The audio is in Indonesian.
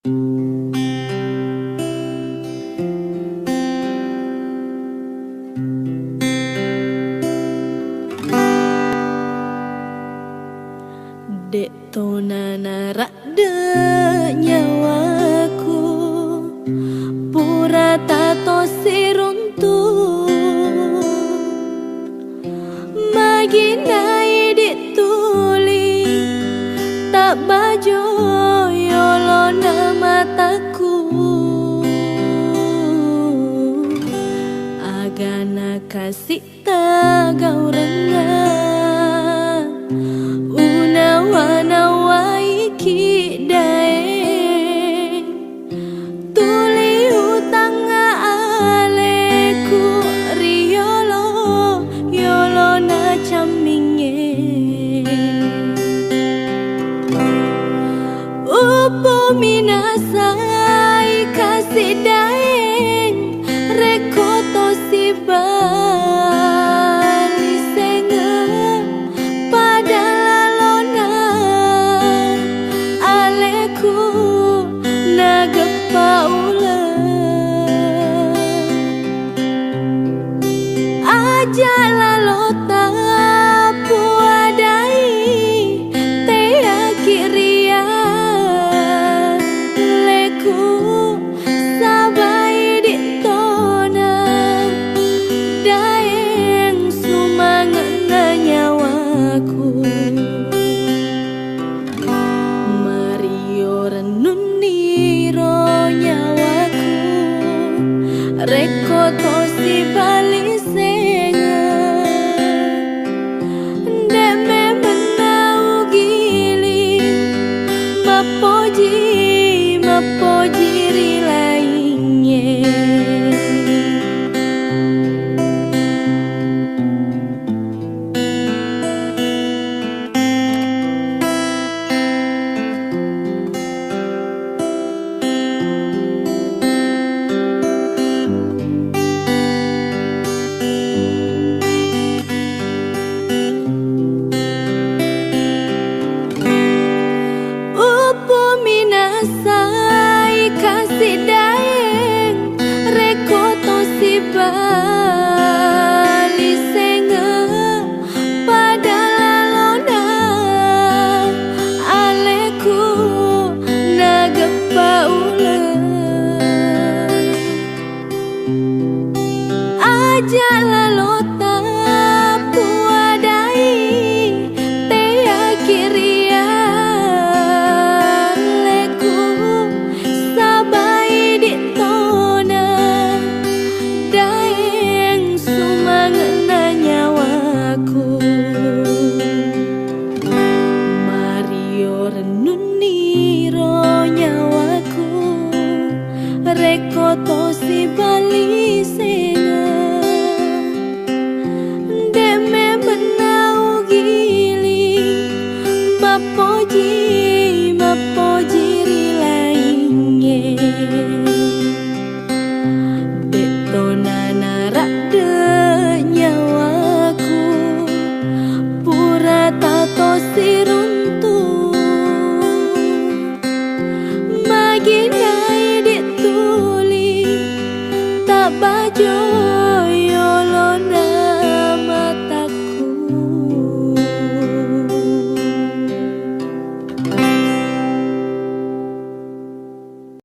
Dek tonana rakde nyawaku pura tato siruntu maginai dituli tak bajo yolona mataku agana kasih tagau rendah wana waiki daeng tuli utang aleku riolo yolo na caminge upo minasai kasih daeng rekoto siba Ajala lota puadai teya kiria leku sabai ditona daeng sumangena nyawaku Mario renuniro nyawaku rekoto si balis Mapojiri lainnya kasih daeng rekoto si bali senga pada lalona aleku nagepa ulang aja lalota puadai teya kiria rekoto si bali senga deme menau gili mapojiri lainnya dek tonana rakde nyawaku pura tato siruntu maginai bajo